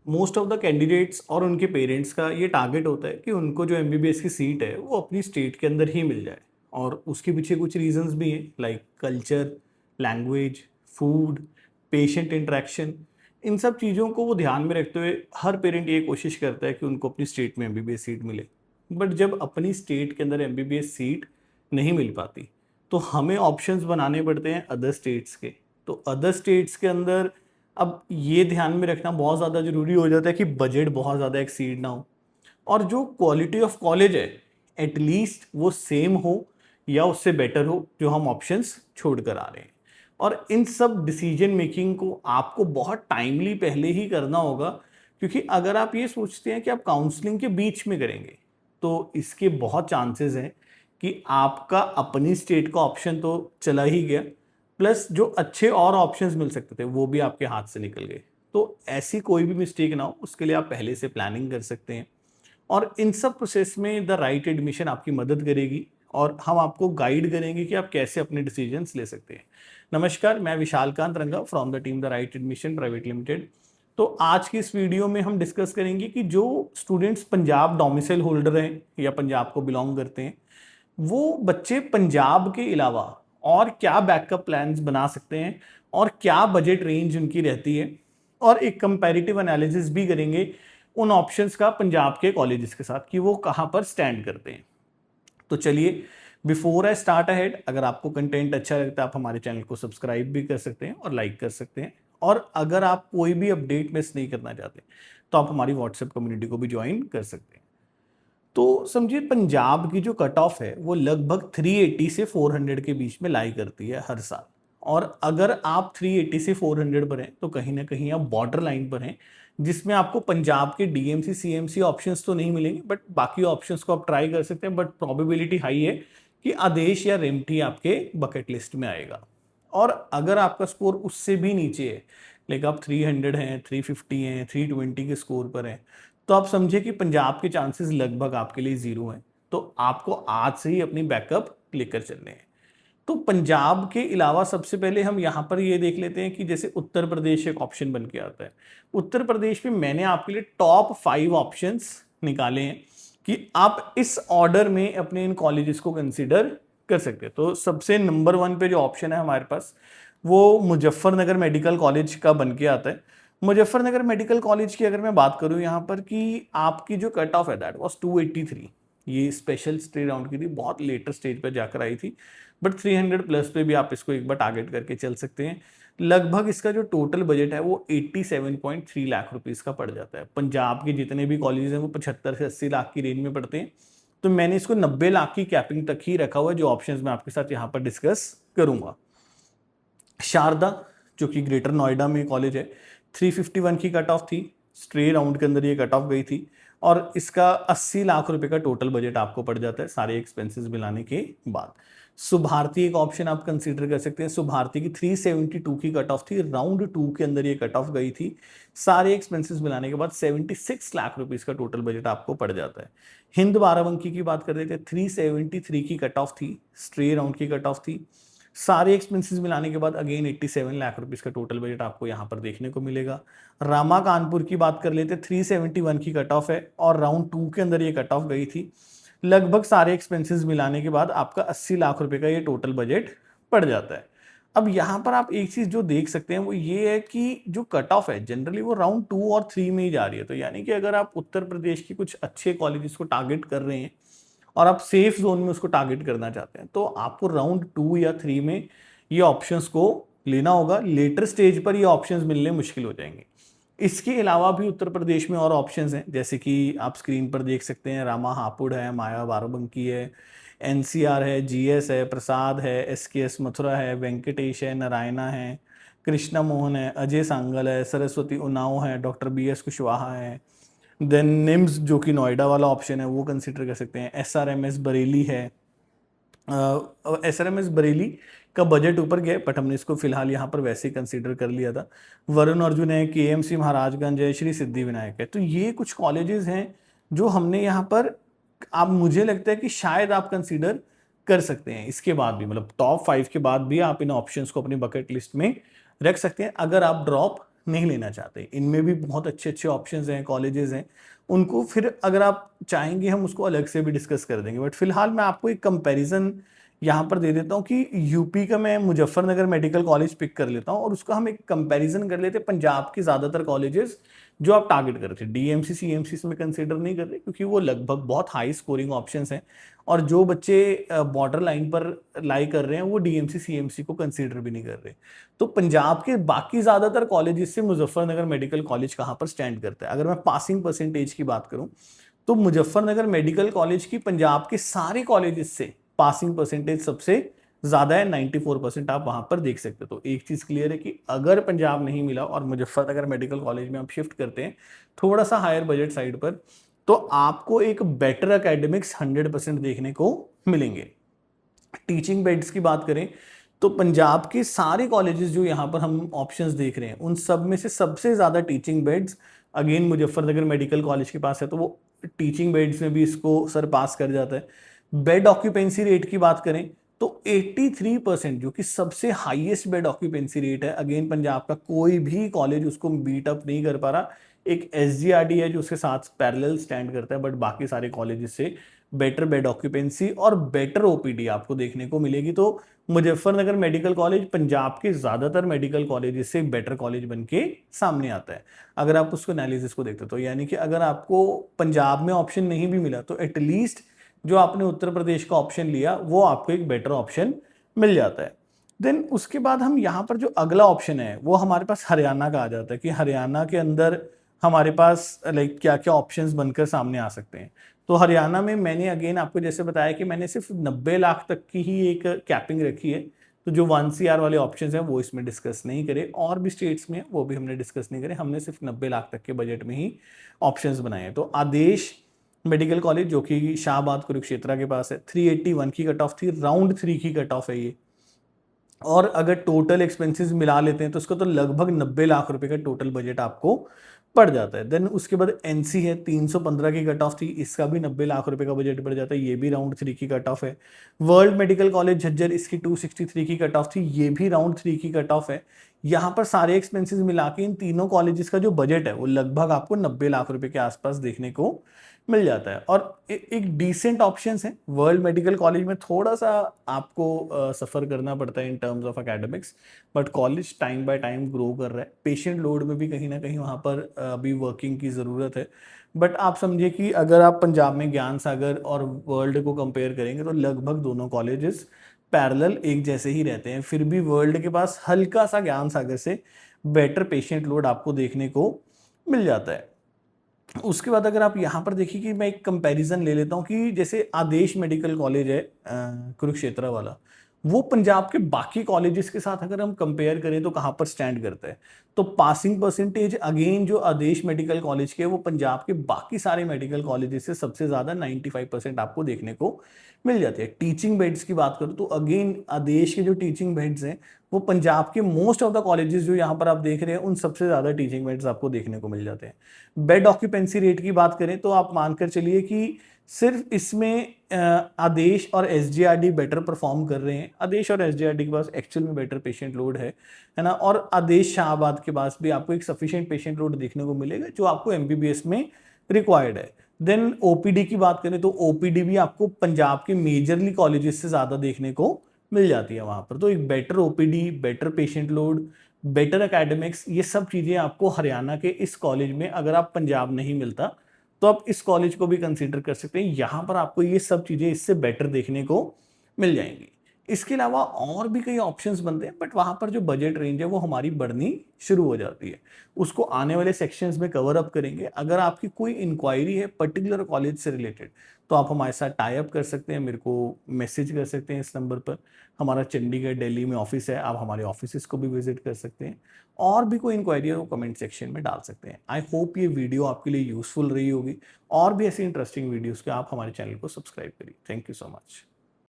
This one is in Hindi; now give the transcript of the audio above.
मोस्ट ऑफ द कैंडिडेट्स और उनके पेरेंट्स का ये टारगेट होता है कि उनको जो एमबीबीएस की सीट है वो अपनी स्टेट के अंदर ही मिल जाए। और उसके पीछे कुछ रीजंस भी हैं, like culture, language, food, patient interaction. इन सब चीज़ों को वो ध्यान में रखते हुए हर पेरेंट ये कोशिश करता है कि उनको अपनी स्टेट में एमबीबीएस सीट मिले। बट जब अपनी स्टेट के अंदर एमबीबीएस सीट नहीं मिल पाती तो हमें ऑप्शंस बनाने पड़ते हैं अदर स्टेट्स के। तो अदर स्टेट्स के अंदर अब ये ध्यान में रखना बहुत ज़्यादा ज़रूरी हो जाता है कि बजट बहुत ज़्यादा एक्सीड ना हो, और जो क्वालिटी ऑफ कॉलेज है एटलीस्ट वो सेम हो या उससे बेटर हो जो हम ऑप्शंस छोड़ कर आ रहे हैं। और इन सब डिसीजन मेकिंग को आपको बहुत टाइमली पहले ही करना होगा, क्योंकि अगर आप ये सोचते हैं कि आप काउंसलिंग के बीच में करेंगे तो इसके बहुत चांसेस हैं कि आपका अपनी स्टेट का ऑप्शन तो चला ही गया, प्लस जो अच्छे और ऑप्शंस मिल सकते थे वो भी आपके हाथ से निकल गए। तो ऐसी कोई भी मिस्टेक ना हो उसके लिए आप पहले से प्लानिंग कर सकते हैं। और इन सब प्रोसेस में द राइट एडमिशन आपकी मदद करेगी और हम आपको गाइड करेंगे कि आप कैसे अपने डिसीजंस ले सकते हैं। नमस्कार, मैं विशाल कांत रंगा from the team the right admission private limited. तो आज की इस वीडियो में हम डिस्कस करेंगे कि जो स्टूडेंट्स पंजाब डोमिसाइल होल्डर हैं या पंजाब को बिलोंग करते हैं, वो बच्चे पंजाब के अलावा और क्या बैकअप प्लान्स बना सकते हैं और क्या बजट रेंज उनकी रहती है, और एक कंपैरेटिव एनालिसिस भी करेंगे उन ऑप्शंस का पंजाब के कॉलेजेस के साथ कि वो कहाँ पर स्टैंड करते हैं। तो चलिए, बिफोर आई स्टार्ट अहेड, अगर आपको कंटेंट अच्छा लगता है आप हमारे चैनल को सब्सक्राइब भी कर सकते हैं और लाइक कर सकते हैं। और अगर आप कोई भी अपडेट मिस नहीं करना चाहते तो आप हमारी व्हाट्सएप कम्युनिटी को भी ज्वाइन कर सकते हैं। तो समझिए, पंजाब की जो कट ऑफ है वो लगभग 380 से 400 के बीच में लाई करती है हर साल। और अगर आप 380 से 400 पर हैं तो कहीं ना कहीं आप बॉर्डर लाइन पर हैं, जिसमें आपको पंजाब के डीएमसी सीएमसी ऑप्शंस तो नहीं मिलेंगे, बट बाकी ऑप्शंस को आप ट्राई कर सकते हैं। बट प्रोबेबिलिटी हाई है कि आदेश या रेमटी आपके बकेट लिस्ट में आएगा। और अगर आपका स्कोर उससे भी नीचे है, लाइक आप 300 हैं, 350 हैं, 320 के स्कोर पर हैं, तो आप समझे कि पंजाब के चांसेस लगभग आपके लिए जीरो हैं। तो आपको आज से ही अपनी बैकअप लेकर चलने हैं। तो पंजाब के अलावा सबसे पहले हम यहाँ पर ये देख लेते हैं कि जैसे उत्तर प्रदेश एक ऑप्शन बन के आता है। उत्तर प्रदेश में मैंने आपके लिए टॉप 5 ऑप्शंस निकाले हैं कि आप इस ऑर्डर में अपने इन कॉलेजेस को कंसिडर कर सकते हैं। तो सबसे नंबर 1 पे जो ऑप्शन है हमारे पास वो मुजफ्फरनगर मेडिकल कॉलेज का बन के आता है। मुजफ्फरनगर मेडिकल कॉलेज की अगर मैं बात करूं यहाँ पर कि आपकी जो कट ऑफ है दैट वाज 283। ये स्पेशल स्टे राउंड की थी, बहुत लेटर स्टेज पर जाकर आई थी, बट 300 प्लस पे भी आप इसको एक बार टारगेट करके चल सकते हैं। लगभग इसका जो टोटल बजट है वो 87.3 लाख रुपीस का पड़ जाता है। पंजाब के जितने भी कॉलेज हैं वो 75 से 80 लाख की रेंज में पड़ते हैं। तो मैंने इसको 90 लाख की कैपिंग तक ही रखा हुआ है, जो ऑप्शंस मैं आपके साथ यहाँ पर डिस्कस करूंगा। शारदा, जो कि ग्रेटर नोएडा में कॉलेज है, 351 की कट ऑफ थी, स्ट्रे राउंड के अंदर ये कट ऑफ गई थी, और इसका 80 लाख रुपए का टोटल बजट आपको पड़ जाता है सारे एक्सपेंसेस मिलाने के बाद। सुभारती एक ऑप्शन आप कंसीडर कर सकते हैं। सुभारती की 372 की कट ऑफ थी, राउंड 2 के अंदर ये कट ऑफ गई थी, सारे एक्सपेंसेस मिलाने के बाद 76 लाख रुपीस का टोटल बजट आपको पड़ जाता है। हिंद बाराबंकी की बात कर रहे थे, 373 की कट ऑफ थी, स्ट्रे राउंड की कट ऑफ थी, सारे एक्सपेंसेस मिलाने के बाद अगेन 87 लाख रुपीस का टोटल बजट आपको यहाँ पर देखने को मिलेगा। रामा कानपुर की बात कर लेते, 371 की कट ऑफ है और राउंड 2 के अंदर ये कट ऑफ गई थी। लगभग सारे एक्सपेंसेस मिलाने के बाद आपका 80 लाख रुपए का ये टोटल बजट पड़ जाता है। अब यहाँ पर आप एक चीज जो देख सकते हैं वो ये है कि जो कट ऑफ है जनरली वो राउंड 2 और 3 में ही जा रही है। तो यानी कि अगर आप उत्तर प्रदेश की कुछ अच्छे कॉलेजेस को टारगेट कर रहे हैं और आप सेफ जोन में उसको टारगेट करना चाहते हैं तो आपको राउंड 2 या 3 में ये ऑप्शंस को लेना होगा। लेटर स्टेज पर ये ऑप्शंस मिलने मुश्किल हो जाएंगे। इसके अलावा भी उत्तर प्रदेश में और ऑप्शंस हैं, जैसे कि आप स्क्रीन पर देख सकते हैं, रामा हापुड़ है, माया बाराबंकी है, एनसीआर है, जीएस है, प्रसाद है, एसकेएस मथुरा है, वेंकटेश है, नारायणा है, कृष्णा मोहन है, अजय सांगल है, सरस्वती उन्नाव है, डॉक्टर बीएस कुशवाहा है। देन निम्स जो कि नोएडा वाला ऑप्शन है वो कंसिडर कर सकते हैं। एसआरएमएस बरेली है। एसआरएमएस बरेली का बजट ऊपर गया बट हमने इसको फिलहाल यहाँ पर वैसे ही कंसिडर कर लिया था। वरुण अर्जुन है, केएमसी महाराजगंज है, श्री सिद्धि विनायक है। तो ये कुछ कॉलेजेस हैं जो हमने यहाँ पर, आप मुझे लगता है कि शायद आप कंसिडर कर सकते हैं। इसके बाद भी मतलब टॉप 5 के बाद भी आप इन ऑप्शंस को अपनी बकेट लिस्ट में रख सकते हैं अगर आप ड्रॉप नहीं लेना चाहते, इनमें भी बहुत अच्छे अच्छे ऑप्शंस हैं, कॉलेजेस हैं, उनको फिर अगर आप चाहेंगे हम उसको अलग से भी डिस्कस कर देंगे। बट फिलहाल मैं आपको एक कंपैरिजन यहाँ पर दे देता हूँ कि यूपी का मैं मुजफ्फरनगर मेडिकल कॉलेज पिक कर लेता हूँ और उसका हम एक कंपैरिजन कर लेते हैं पंजाब के ज़्यादातर कॉलेजेस जो आप टारगेट कर रहे थे। डीएमसी सीएमसी में कंसीडर नहीं कर रहे क्योंकि वो लगभग बहुत हाई स्कोरिंग ऑप्शंस हैं, और जो बच्चे बॉर्डर लाइन पर लाई कर रहे हैं वो डीएमसी सीएमसी को कंसीडर भी नहीं कर रहे। तो पंजाब के बाकी ज़्यादातर कॉलेजेस से मुजफ्फरनगर मेडिकल कॉलेज कहाँ पर स्टैंड करता है? अगर मैं पासिंग परसेंटेज की बात करूँ तो मुजफ्फरनगर मेडिकल कॉलेज की पंजाब के सारे कॉलेजेस से पासिंग परसेंटेज सबसे ज्यादा है, 94% आप वहां पर देख सकते हो। तो एक चीज क्लियर है कि अगर पंजाब नहीं मिला और मुजफ्फरनगर मेडिकल कॉलेज में आप शिफ्ट करते हैं थोड़ा सा हायर बजट साइड पर, तो आपको एक बेटर एकेडमिक्स 100% देखने को मिलेंगे। टीचिंग बेड्स की बात करें तो पंजाब के सारे कॉलेजेस जो यहाँ पर हम ऑप्शंस देख रहे हैं उन सब में से सबसे ज्यादा teaching beds again Muzaffarnagar medical college के पास है, तो वो टीचिंग बेड्स में भी इसको सरपास कर जाता है। बेड ऑक्यूपेंसी रेट की बात करें तो 83%, जो कि सबसे हाईएस्ट बेड ऑक्यूपेंसी रेट है, अगेन पंजाब का कोई भी कॉलेज उसको बीट अप नहीं कर पा रहा। एक एसजीआरडी है जो उसके साथ पैरेलल स्टैंड करता है, बट बाकी सारे कॉलेजेस से बेटर बेड ऑक्यूपेंसी और बेटर ओपीडी आपको देखने को मिलेगी। तो मुजफ्फरनगर मेडिकल कॉलेज पंजाब के ज्यादातर मेडिकल कॉलेजेस से बेटर कॉलेज बन के सामने आता है अगर आप उसको एनालिसिस को देखते हो। तो यानी कि अगर आपको पंजाब में ऑप्शन नहीं भी मिला तो एटलीस्ट जो आपने उत्तर प्रदेश का ऑप्शन लिया वो आपको एक बेटर ऑप्शन मिल जाता है। देन उसके बाद हम यहाँ पर जो अगला ऑप्शन है वो हमारे पास हरियाणा का आ जाता है कि हरियाणा के अंदर हमारे पास लाइक क्या क्या ऑप्शंस बनकर सामने आ सकते हैं। तो हरियाणा में मैंने अगेन आपको जैसे बताया कि मैंने सिर्फ 90 लाख तक की ही एक कैपिंग रखी है, तो जो 1 CR वाले ऑप्शंस हैं वो इसमें डिस्कस नहीं करे, और भी स्टेट्स में वो भी हमने डिस्कस नहीं करे, हमने सिर्फ 90 लाख तक के बजट में ही ऑप्शंस बनाए हैं। तो आदेश मेडिकल कॉलेज जो कि शाहबाद कुरुक्षेत्रा के पास है, 381 की कट ऑफ थी, राउंड 3 की कट ऑफ है ये, और अगर टोटल एक्सपेंसेस मिला लेते हैं तो उसका तो लगभग 90 लाख रुपए का टोटल बजट आपको पड़ जाता है। देन उसके बाद एनसी है, 315 की कट ऑफ थी, इसका भी 90 लाख रुपए का बजट पड़ जाता है, ये भी राउंड 3 की कट ऑफ है। वर्ल्ड मेडिकल कॉलेज झज्जर, इसकी 263 की कट ऑफ थी, ये भी राउंड 3 की कट ऑफ है। यहाँ पर सारे एक्सपेंसेस मिला के इन तीनों कॉलेजेस का जो बजट है वो लगभग आपको 90 लाख रुपए के आसपास देखने को मिल जाता है। और एक डिसेंट ऑप्शंस है। वर्ल्ड मेडिकल कॉलेज में थोड़ा सा आपको सफर करना पड़ता है in terms of academics, but college time by time grow कर रहा है। पेशेंट लोड में भी कहीं ना कहीं वहाँ पर अभी वर्किंग की ज़रूरत है। बट आप समझिए कि अगर आप पंजाब में ज्ञान सागर और वर्ल्ड को कंपेयर करेंगे तो लगभग दोनों कॉलेजेस पैरेलल एक जैसे ही रहते हैं, फिर भी वर्ल्ड के पास हल्का सा ज्ञान सागर से बेटर पेशेंट लोड आपको देखने को मिल जाता है। उसके बाद अगर आप यहाँ पर देखिए कि मैं एक कंपैरिजन ले लेता हूँ कि जैसे आदेश मेडिकल कॉलेज है कुरुक्षेत्रा वाला, वो पंजाब के बाकी कॉलेजेस के साथ अगर हम कंपेयर करें तो कहाँ पर स्टैंड करता है? तो पासिंग परसेंटेज अगेन जो आदेश मेडिकल कॉलेज के वो पंजाब के बाकी सारे मेडिकल कॉलेजेस से सबसे ज्यादा 95% आपको देखने को मिल जाती है। टीचिंग बेड्स की बात करूँ तो अगेन आदेश के जो टीचिंग बेड्स हैं वो पंजाब के मोस्ट ऑफ द कॉलेजेस जो यहाँ पर आप देख रहे हैं उन सबसे ज्यादा टीचिंग बेड्स आपको देखने को मिल जाते हैं। बेड ऑक्यूपेंसी रेट की बात करें तो आप मानकर चलिए कि सिर्फ इसमें आदेश और एसजीआरडी बेटर परफॉर्म कर रहे हैं। आदेश और एसजीआरडी के पास एक्चुअल में बेटर पेशेंट लोड है ना, और आदेश शाहबाद के पास भी आपको एक सफिशिएंट पेशेंट लोड देखने को मिलेगा जो आपको एमबीबीएस में रिक्वायर्ड है। देन ओपीडी की बात करें तो ओपीडी भी आपको पंजाब के मेजरली कॉलेजेस से ज्यादा देखने को मिल जाती है वहां पर। तो एक better OPD, better patient load, better academics, ये सब चीजें आपको हरियाणा के इस कॉलेज में, अगर आप पंजाब नहीं मिलता तो आप इस कॉलेज को भी कंसीडर कर सकते हैं। यहाँ पर आपको ये सब चीजें इससे बेटर देखने को मिल जाएंगी। इसके अलावा और भी कई ऑप्शंस बनते हैं, बट वहां पर जो बजट रेंज है वो हमारी बढ़नी शुरू हो जाती है। उसको आने वाले सेक्शंस में कवर अप करेंगे। अगर आपकी कोई इंक्वायरी है पर्टिकुलर कॉलेज से रिलेटेड तो आप हमारे साथ टाई अप कर सकते हैं, मेरे को मैसेज कर सकते हैं इस नंबर पर। हमारा चंडीगढ़, दिल्ली में ऑफिस है, आप हमारे ऑफिस को भी विजिट कर सकते हैं। और भी कोई इंक्वायरी है वो कमेंट सेक्शन में डाल सकते हैं। आई होप ये वीडियो आपके लिए यूजफुल रही होगी। और भी ऐसी इंटरेस्टिंग वीडियोस के आप हमारे चैनल को सब्सक्राइब करिए। Thank you so much.